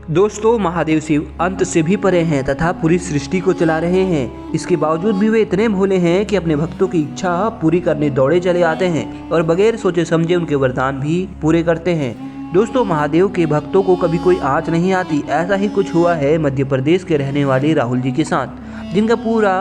दोस्तों, महादेव शिव अंत से भी परे हैं तथा पूरी सृष्टि को चला रहे हैं। इसके बावजूद भी वे इतने भोले हैं कि अपने भक्तों की इच्छा पूरी करने दौड़े चले आते हैं और बगैर सोचे समझे उनके वरदान भी पूरे करते हैं। दोस्तों, महादेव के भक्तों को कभी कोई आँच नहीं आती। ऐसा ही कुछ हुआ है मध्य प्रदेश के रहने वाले राहुल जी के साथ, जिनका पूरा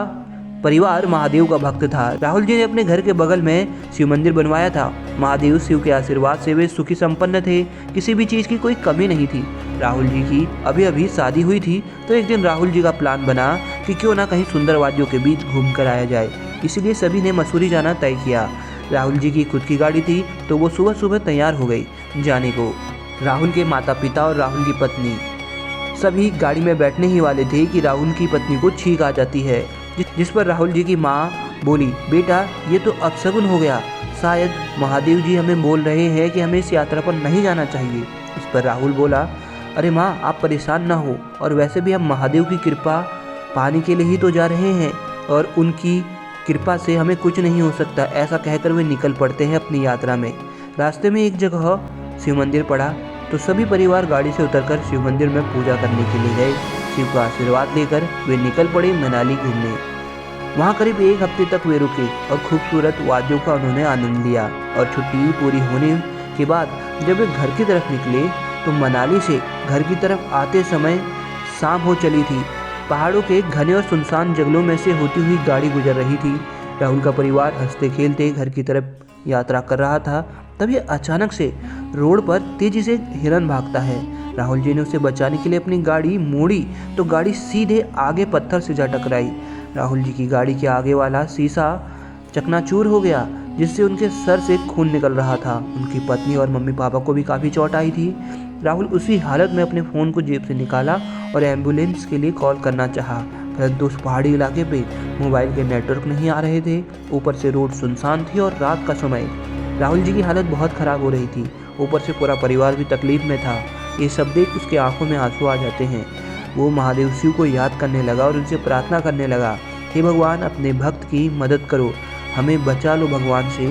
परिवार महादेव का भक्त था। राहुल जी ने अपने घर के बगल में शिव मंदिर बनवाया था। महादेव शिव के आशीर्वाद से वे सुखी संपन्न थे, किसी भी चीज की कोई कमी नहीं थी। राहुल जी की अभी अभी शादी हुई थी, तो एक दिन राहुल जी का प्लान बना कि क्यों ना कहीं सुंदर वादियों के बीच घूम कर आया जाए। इसीलिए सभी ने मसूरी जाना तय किया। राहुल जी की खुद की गाड़ी थी, तो वो सुबह सुबह तैयार हो गई जाने को। राहुल के माता पिता और राहुल की पत्नी सभी गाड़ी में बैठने ही वाले थे कि राहुल की पत्नी को छींक आ जाती है, जिस पर राहुल जी की माँ बोली, बेटा ये तो अपशगुन हो गया, शायद महादेव जी हमें बोल रहे हैं कि हमें इस यात्रा पर नहीं जाना चाहिए। इस पर राहुल बोला, अरे माँ आप परेशान ना हो, और वैसे भी हम महादेव की कृपा पाने के लिए ही तो जा रहे हैं और उनकी कृपा से हमें कुछ नहीं हो सकता। ऐसा कहकर वे निकल पड़ते हैं अपनी यात्रा में। रास्ते में एक जगह शिव मंदिर पड़ा, तो सभी परिवार गाड़ी से उतरकर शिव मंदिर में पूजा करने के लिए गए। शिव का आशीर्वाद लेकर वे निकल पड़े मनाली घूमने। वहाँ करीब एक हफ्ते तक वे रुके और खूबसूरत वादियों का उन्होंने आनंद लिया। और छुट्टी पूरी होने के बाद जब वे घर की तरफ निकले, तो मनाली से घर की तरफ आते समय शाम हो चली थी। पहाड़ों के घने और सुनसान जंगलों में से होती हुई गाड़ी गुजर रही थी। राहुल का परिवार हंसते खेलते घर की तरफ यात्रा कर रहा था। तभी अचानक से रोड पर तेजी से हिरन भागता है। राहुल जी ने उसे बचाने के लिए अपनी गाड़ी मोड़ी, तो गाड़ी सीधे आगे पत्थर से जा टकराई। राहुल जी की गाड़ी के आगे वाला शीशा चकनाचूर हो गया, जिससे उनके सर से खून निकल रहा था। उनकी पत्नी और मम्मी पापा को भी काफ़ी चोट आई थी। राहुल उसी हालत में अपने फ़ोन को जेब से निकाला और एम्बुलेंस के लिए कॉल करना चाहा, परंतु उस पहाड़ी इलाके पे मोबाइल के नेटवर्क नहीं आ रहे थे। ऊपर से रोड सुनसान थी और रात का समय। राहुल जी की हालत बहुत ख़राब हो रही थी। ऊपर से पूरा परिवार भी तकलीफ में था। ये सब देख उसके आंखों में आंसू आ जाते हैं। वो महादेव शिव को याद करने लगा और उनसे प्रार्थना करने लगा, हे भगवान अपने भक्त की मदद करो, हमें बचा लो भगवान से।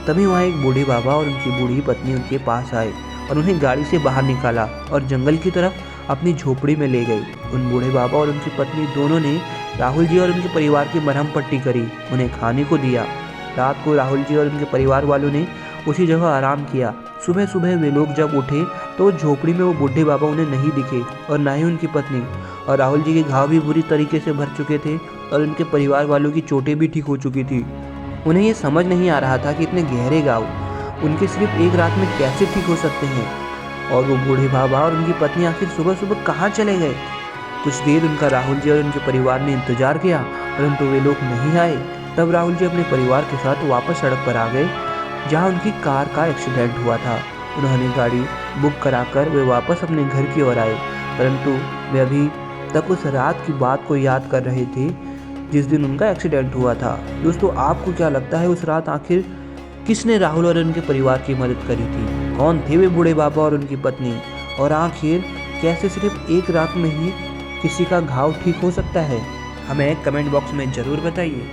तभी वहाँ एक बूढ़े बाबा और उनकी बूढ़ी पत्नी उनके पास आए और उन्हें गाड़ी से बाहर निकाला और जंगल की तरफ अपनी झोपड़ी में ले गई। उन बूढ़े बाबा और उनकी पत्नी दोनों ने राहुल जी और उनके परिवार की मरहम पट्टी करी, उन्हें खाने को दिया। रात को राहुल जी और उनके परिवार वालों ने उसी जगह आराम किया। सुबह सुबह वे लोग जब उठे तो झोपड़ी में वो बूढ़े बाबा उन्हें नहीं दिखे और ना ही उनकी पत्नी। और राहुल जी के घाव भी बुरी तरीके से भर चुके थे और उनके परिवार वालों की चोटें भी ठीक हो चुकी थी। उन्हें ये समझ नहीं आ रहा था कि इतने गहरे घाव उनके सिर्फ एक रात में कैसे ठीक हो सकते हैं। और वो बूढ़े बाबा और उनकी पत्नी आखिर सुबह सुबह कहाँ चले गए। कुछ देर उनका राहुल जी और उनके परिवार ने इंतजार किया, परंतु वे लोग नहीं आए। तब राहुल जी अपने परिवार के साथ वापस सड़क पर आ गए, जहां उनकी कार का एक्सीडेंट हुआ था। उन्होंने गाड़ी बुक कराकर वे वापस अपने घर की ओर आए, परंतु वे अभी तक उस रात की बात को याद कर रहे थे जिस दिन उनका एक्सीडेंट हुआ था। दोस्तों, आपको क्या लगता है उस रात आखिर किसने राहुल और उनके परिवार की मदद करी थी? कौन थे वे बूढ़े बाबा और उनकी पत्नी? और आखिर कैसे सिर्फ एक रात में ही किसी का घाव ठीक हो सकता है? हमें कमेंट बॉक्स में ज़रूर बताइए।